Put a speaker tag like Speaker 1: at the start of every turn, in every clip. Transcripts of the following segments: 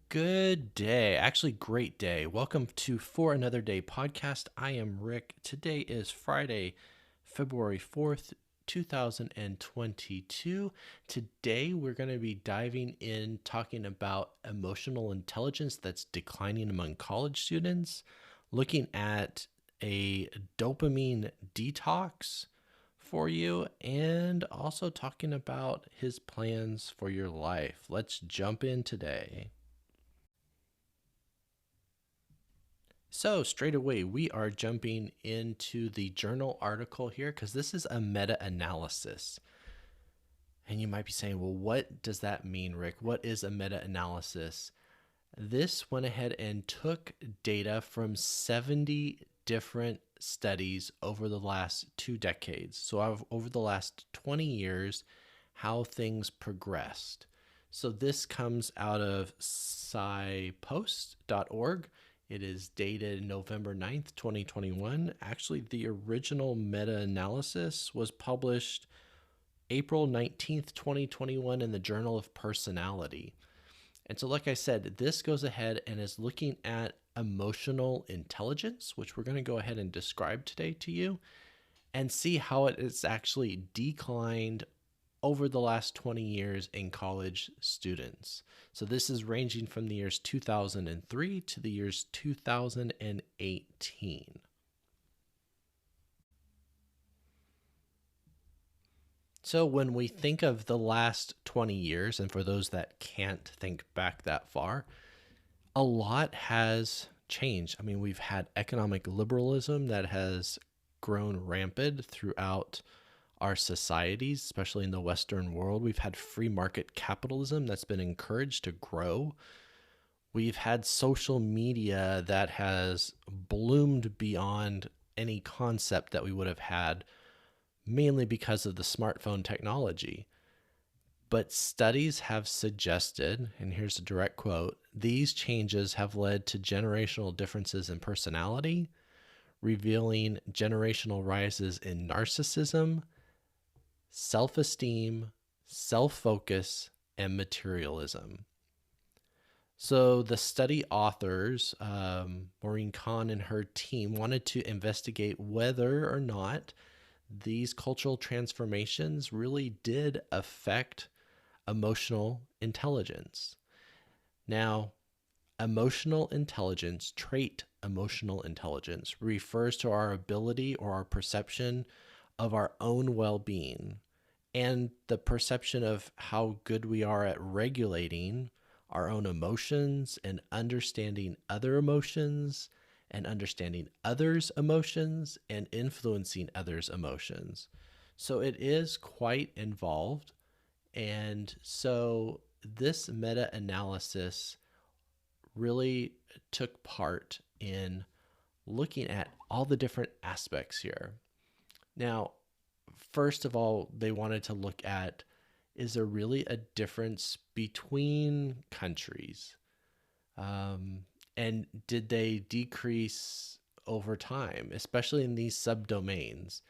Speaker 1: Good day. Actually, great day. Welcome to For Another Day podcast. I am Rick. Today is Friday, February 4th, 2022. Today, we're going to be diving in talking about emotional intelligence that's declining among college students, looking at a dopamine detox for you, and also talking about his plans for your life. Let's jump in today. So, straight away, we are jumping into the journal article here because this is a meta analysis. And you might be saying, well, what does that mean, Rick? What is a meta analysis? This went ahead and took data from 70 different studies over the last 2 decades. So, over the last 20 years, how things progressed. So, this comes out of scipost.org. It is dated November 9th, 2021. Actually, the original meta analysis was published April 19th, 2021 in the Journal of Personality. And so, like I said, this goes ahead and is looking at emotional intelligence, which we're going to go ahead and describe today to you and see how it is actually declined over the last 20 years in college students. So this is ranging from the years 2003 to the years 2018. So when we think of the last 20 years, and for those that can't think back that far, a lot has changed. I mean, we've had economic liberalism that has grown rampant throughout our societies, especially in the Western world. We've had free market capitalism that's been encouraged to grow. We've had social media that has bloomed beyond any concept that we would have had, mainly because of the smartphone technology. But studies have suggested, and here's a direct quote, these changes have led to generational differences in personality, revealing generational rises in narcissism, self-esteem, self-focus, and materialism. So the study authors, Maureen Kahn and her team, wanted to investigate whether or not these cultural transformations really did affect emotional intelligence. Now, emotional intelligence, trait emotional intelligence, refers to our ability or our perception of our own well-being and the perception of how good we are at regulating our own emotions and understanding other emotions and understanding others' emotions and influencing others' emotions. So it is quite involved. And so this meta analysis really took part in looking at all the different aspects here. Now, first of all, they wanted to look at, is there really a difference between countries? And did they decrease over time, especially in these subdomains?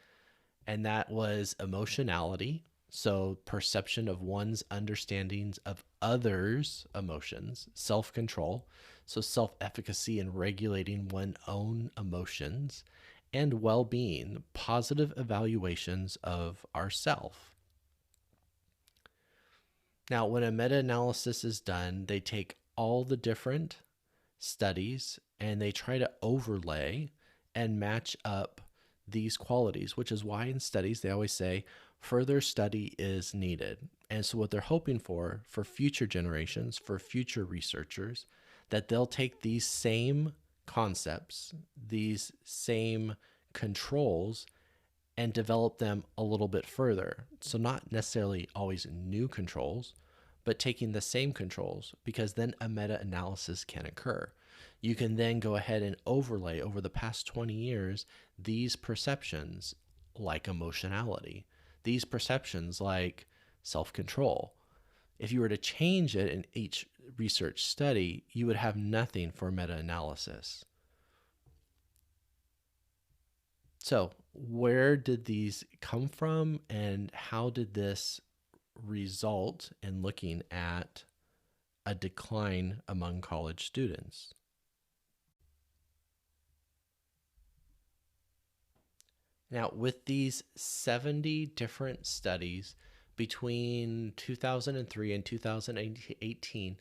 Speaker 1: And that was emotionality, so perception of one's understandings of others' emotions, self-control, so self-efficacy in regulating one's own emotions, and well-being, positive evaluations of ourself. Now, when a meta-analysis is done, they take all the different studies and they try to overlay and match up these qualities, which is why in studies they always say further study is needed. And so what they're hoping for future generations, for future researchers, that they'll take these same concepts, these same controls, and develop them a little bit further. So not necessarily always new controls, but taking the same controls, because then a meta-analysis can occur. You can then go ahead and overlay over the past 20 years these perceptions like emotionality, these perceptions like self-control. If you were to change it in each research study, you would have nothing for meta-analysis. So where did these come from and how did this result in looking at a decline among college students. Now, with these 70 different studies between 2003 and 2018,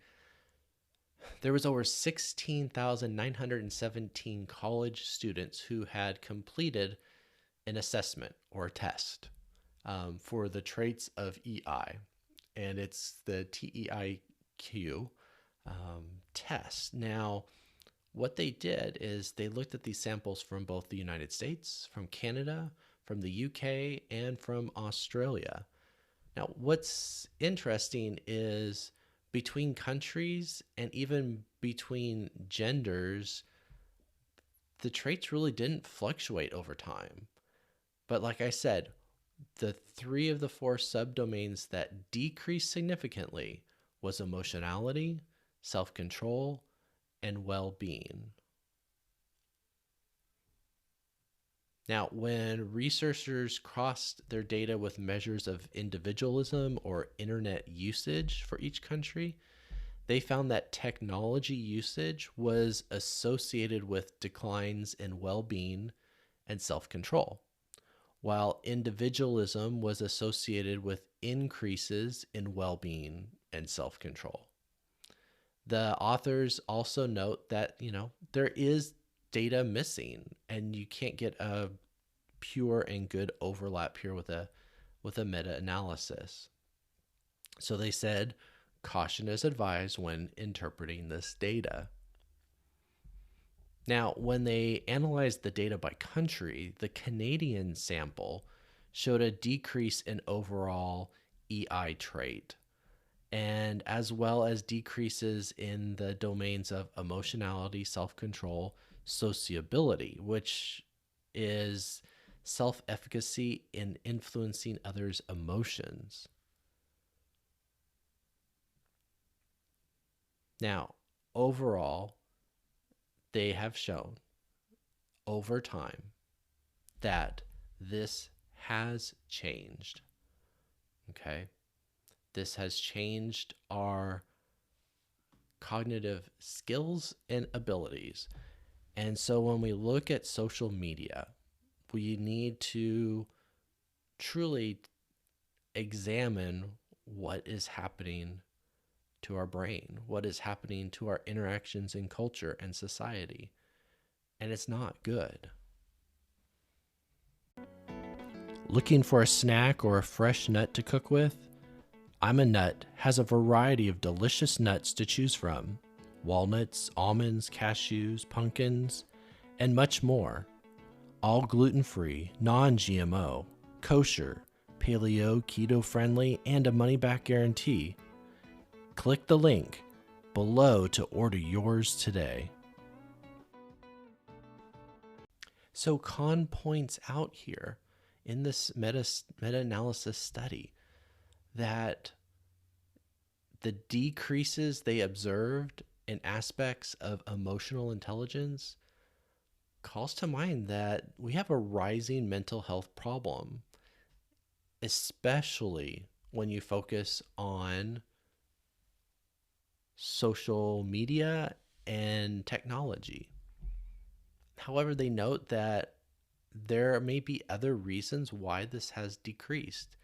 Speaker 1: there was over 16,917 college students who had completed an assessment or a test for the traits of EI, and it's the TEIQ test. Now, what they did is they looked at these samples from both the United States, from Canada, from the UK, and from Australia. Now, what's interesting is between countries and even between genders, the traits really didn't fluctuate over time. But like I said, the 3 of the 4 subdomains that decreased significantly was emotionality, self-control, and well-being. Now, when researchers crossed their data with measures of individualism or internet usage for each country, they found that technology usage was associated with declines in well-being and self-control, while individualism was associated with increases in well-being and self-control. The authors also note that, there is data missing and you can't get a pure and good overlap here with a meta-analysis. So they said, caution is advised when interpreting this data. Now, when they analyzed the data by country, the Canadian sample showed a decrease in overall EI trait, and as well as decreases in the domains of emotionality, self-control, sociability, which is self-efficacy in influencing others' emotions. Now, overall, they have shown over time that this has changed. Okay? This has changed our cognitive skills and abilities. And so when we look at social media, we need to truly examine what is happening to our brain, what is happening to our interactions in culture and society. And it's not good. Looking for a snack or a fresh nut to cook with? I'm a Nut has a variety of delicious nuts to choose from: walnuts, almonds, cashews, pumpkins, and much more. All gluten-free, non-GMO, kosher, paleo, keto-friendly, and a money-back guarantee. Click the link below to order yours today. So Kahn points out here in this meta-analysis study that the decreases they observed in aspects of emotional intelligence calls to mind that we have a rising mental health problem, especially when you focus on social media and technology. However, they note that there may be other reasons why this has decreased.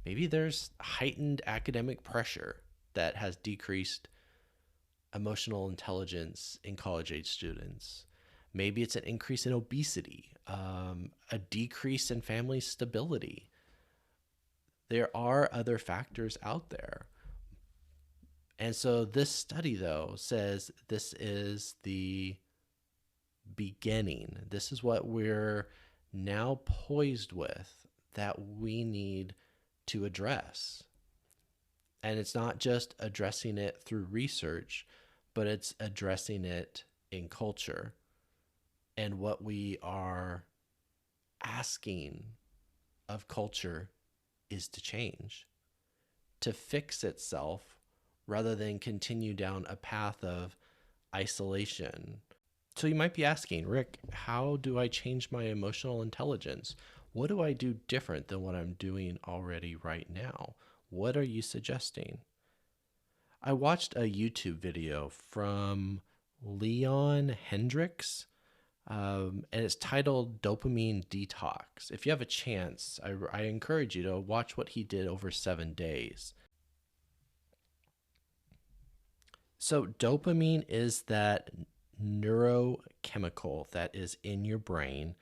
Speaker 1: Maybe there's heightened academic pressure that has decreased emotional intelligence in college-age students. Maybe it's an increase in obesity, a decrease in family stability. There are other factors out there. And so this study, though, says this is the beginning. This is what we're now poised with that we need to address. And it's not just addressing it through research, but it's addressing it in culture. And what we are asking of culture is to change, to fix itself, rather than continue down a path of isolation. So you might be asking, Rick, how do I change my emotional intelligence? What do I do different than what I'm doing already right now? What are you suggesting? I watched a YouTube video from Leon Hendricks, and it's titled Dopamine Detox. If you have a chance, I encourage you to watch what he did over 7 days. So, dopamine is that neurochemical that is in your brain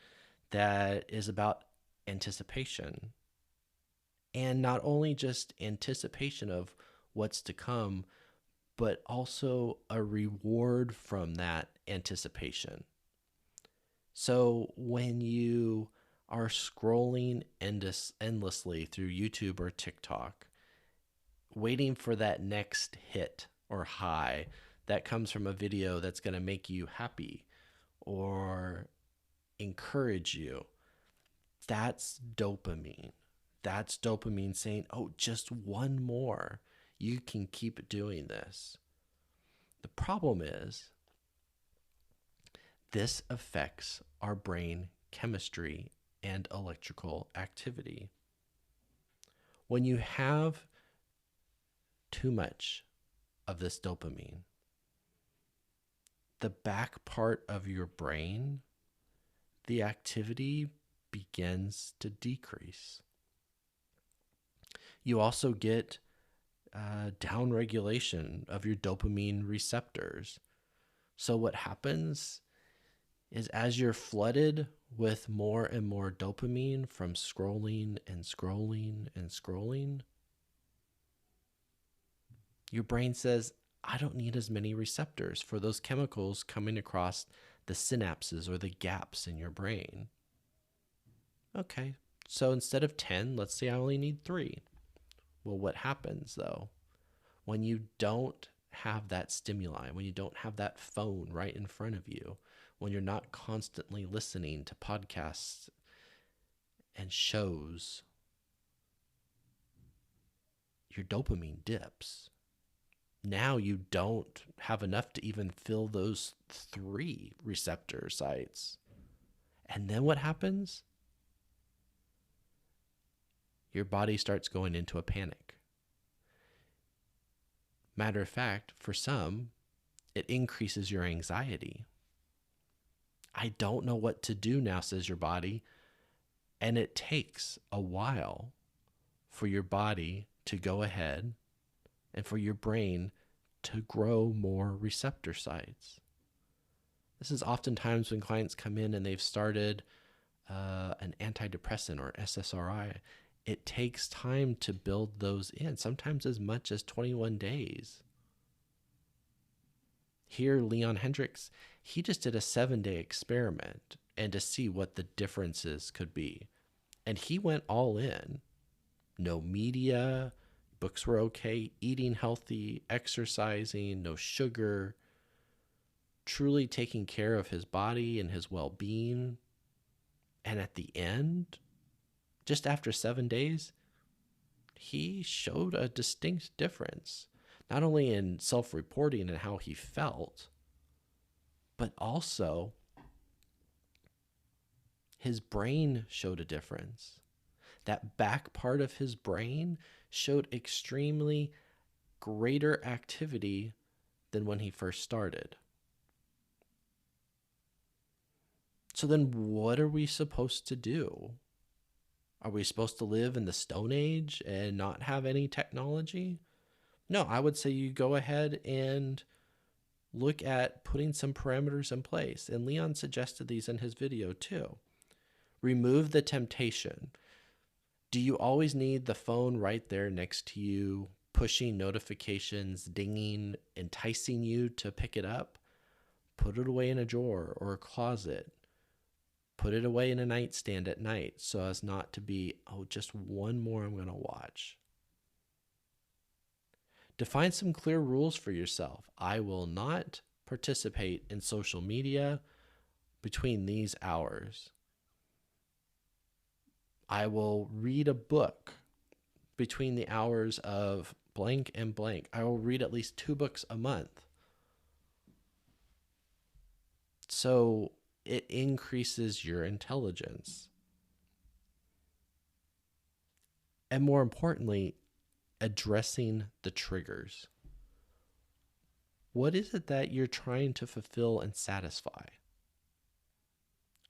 Speaker 1: that is about anticipation. And not only just anticipation of what's to come, but also a reward from that anticipation. So when you are scrolling endlessly through YouTube or TikTok, waiting for that next hit or high that comes from a video that's going to make you happy or encourage you, that's dopamine. That's dopamine saying, oh, just one more. You can keep doing this. The problem is, this affects our brain chemistry and electrical activity. When you have too much of this dopamine, the back part of your brain, the activity begins to decrease. You also get downregulation of your dopamine receptors. So what happens is, as you're flooded with more and more dopamine from scrolling and scrolling and scrolling, your brain says, I don't need as many receptors for those chemicals coming across the synapses or the gaps in your brain. Okay, so instead of 10, let's say I only need 3. Well, what happens though? When you don't have that stimuli, when you don't have that phone right in front of you, when you're not constantly listening to podcasts and shows, your dopamine dips. Now you don't have enough to even fill those 3 receptor sites. And then what happens? Your body starts going into a panic. Matter of fact, for some, it increases your anxiety. I don't know what to do now, says your body. And it takes a while for your body to go ahead and for your brain to grow more receptor sites. This is oftentimes when clients come in and they've started an antidepressant or SSRI. It takes time to build those in, sometimes as much as 21 days. Here, Leon Hendricks, he just did a 7-day experiment and to see what the differences could be. And he went all in. No media, books were okay, eating healthy, exercising, no sugar, truly taking care of his body and his well-being. And at the end, just after 7 days, he showed a distinct difference, not only in self-reporting and how he felt, but also his brain showed a difference. That back part of his brain showed extremely greater activity than when he first started. So then what are we supposed to do? Are we supposed to live in the Stone Age and not have any technology? No, I would say you go ahead and look at putting some parameters in place. And Leon suggested these in his video too. Remove the temptation. Do you always need the phone right there next to you, pushing notifications, dinging, enticing you to pick it up? Put it away in a drawer or a closet. Put it away in a nightstand at night so as not to be, oh, just one more I'm going to watch. Define some clear rules for yourself. I will not participate in social media between these hours. I will read a book between the hours of blank and blank. I will read at least 2 books a month. So it increases your intelligence. And more importantly, addressing the triggers. What is it that you're trying to fulfill and satisfy?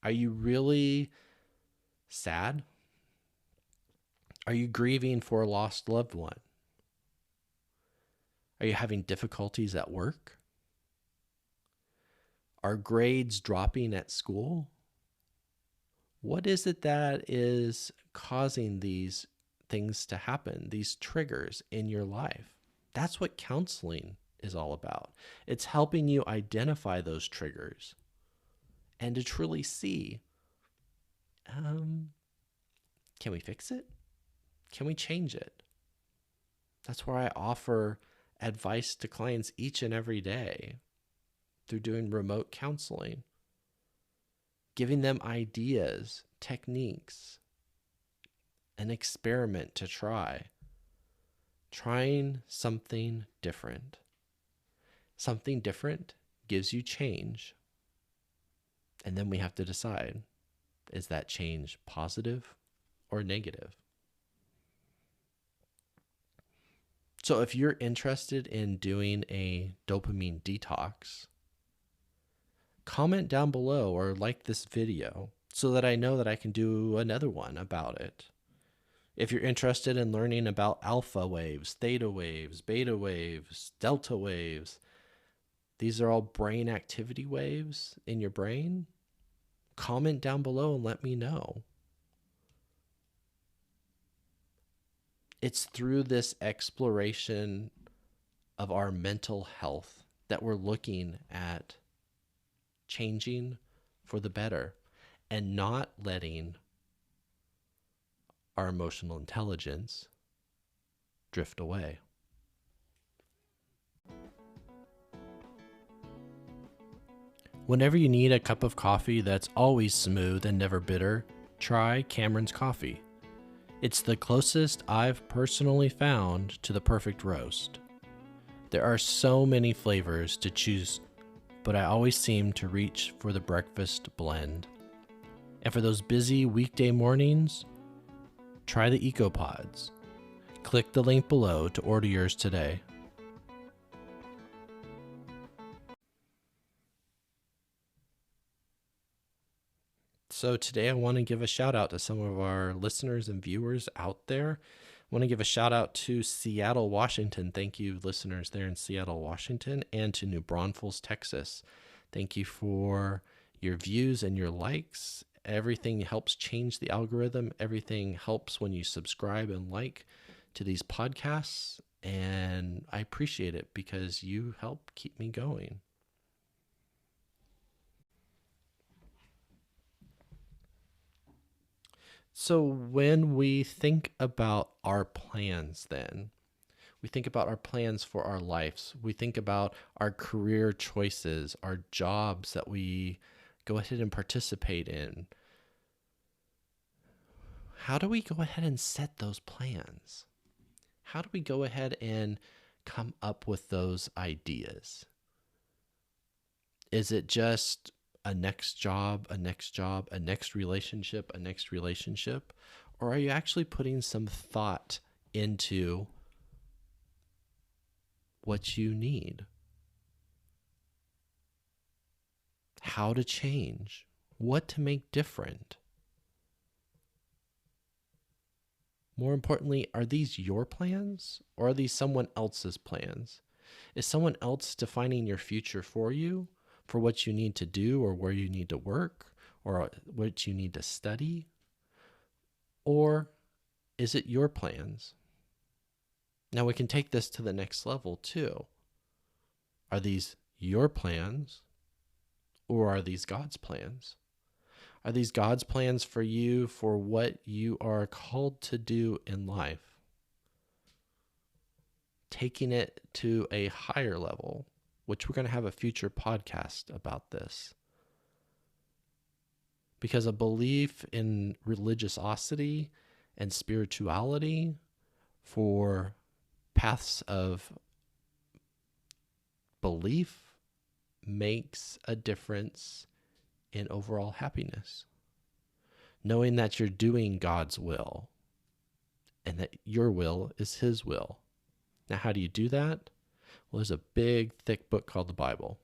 Speaker 1: Are you really sad? Are you grieving for a lost loved one? Are you having difficulties at work? Are grades dropping at school? What is it that is causing these things to happen, these triggers in your life? That's what counseling is all about. It's helping you identify those triggers and to truly see, can we fix it? Can we change it? That's where I offer advice to clients each and every day through doing remote counseling, giving them ideas, techniques, an experiment to try, trying something different. Something different gives you change. And then we have to decide, is that change positive or negative? So if you're interested in doing a dopamine detox, comment down below or like this video so that I know that I can do another one about it. If you're interested in learning about alpha waves, theta waves, beta waves, delta waves, these are all brain activity waves in your brain, comment down below and let me know. It's through this exploration of our mental health that we're looking at changing for the better and not letting our emotional intelligence drift away. Whenever you need a cup of coffee that's always smooth and never bitter, try Cameron's Coffee. It's the closest I've personally found to the perfect roast. There are so many flavors to choose, but I always seem to reach for the breakfast blend. And for those busy weekday mornings, try the EcoPods. Click the link below to order yours today. So today I want to give a shout out to some of our listeners and viewers out there. I want to give a shout out to Seattle, Washington. Thank you, listeners there in Seattle, Washington, and to New Braunfels, Texas. Thank you for your views and your likes. Everything helps change the algorithm. Everything helps when you subscribe and like to these podcasts. And I appreciate it because you help keep me going. So when we think about our plans, then we think about our plans for our lives. We think about our career choices, our jobs that we go ahead and participate in. How do we go ahead and set those plans? How do we go ahead and come up with those ideas? Is it just a next job, a next job, a next relationship, a next relationship? Or are you actually putting some thought into what you need? How to change? What to make different? More importantly, are these your plans or are these someone else's plans? Is someone else defining your future for you? For what you need to do or where you need to work or what you need to study? Or is it your plans? Now we can take this to the next level too. Are these your plans or are these God's plans? Are these God's plans for you for what you are called to do in life? Taking it to a higher level, which we're going to have a future podcast about this. Because a belief in religiosity and spirituality for paths of belief makes a difference in overall happiness. Knowing that you're doing God's will and that your will is His will. Now, how do you do that? Well, there's a big, thick book called the Bible.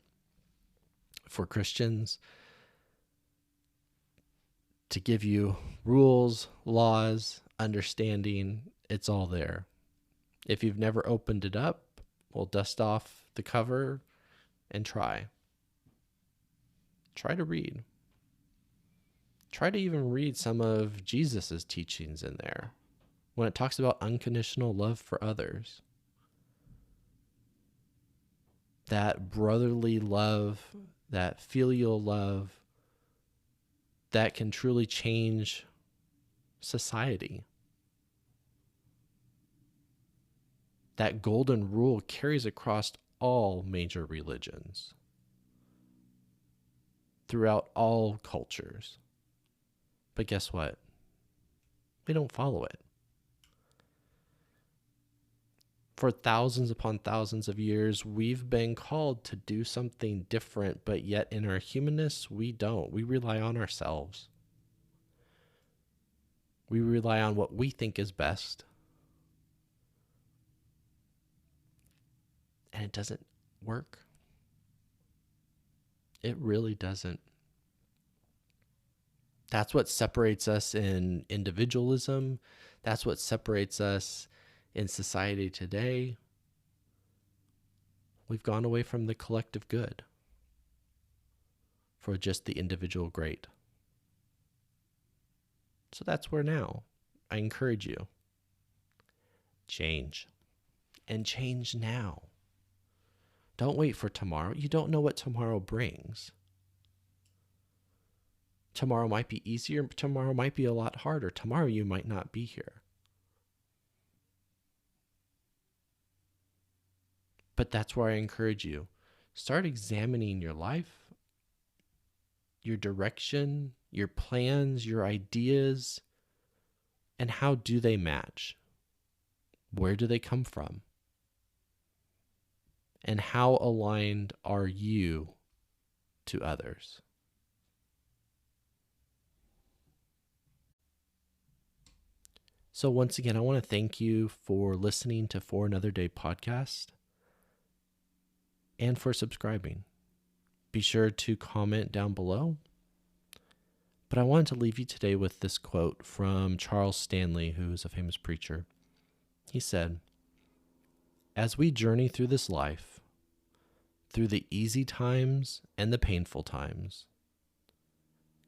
Speaker 1: For Christians, to give you rules, laws, understanding, it's all there. If you've never opened it up, we'll dust off the cover and try. Try to read. Try to even read some of Jesus's teachings in there when it talks about unconditional love for others. That brotherly love, that filial love that can truly change society. That golden rule carries across all major religions, throughout all cultures. But guess what? We don't follow it. For thousands upon thousands of years, we've been called to do something different, but yet in our humanness, we don't. We rely on ourselves. We rely on what we think is best. And it doesn't work. It really doesn't. That's what separates us in individualism. That's what separates us in society today. We've gone away from the collective good for just the individual great. So that's where now I encourage you. Change. And change now. Don't wait for tomorrow. You don't know what tomorrow brings. Tomorrow might be easier. Tomorrow might be a lot harder. Tomorrow you might not be here. But that's where I encourage you. Start examining your life, your direction, your plans, your ideas, and how do they match? Where do they come from? And how aligned are you to others? So once again, I want to thank you for listening to For Another Day podcast and for subscribing. Be sure to comment down below. But I wanted to leave you today with this quote from Charles Stanley, who is a famous preacher. He said, "As we journey through this life, through the easy times and the painful times,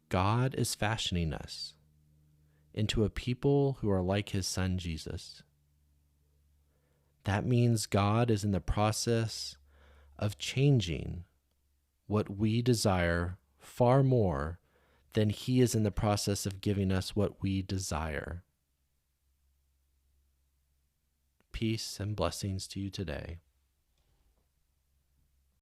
Speaker 1: God is fashioning us into a people who are like his son Jesus. That means God is in the process of changing what we desire far more than he is in the process of giving us what we desire." Peace and blessings to you today.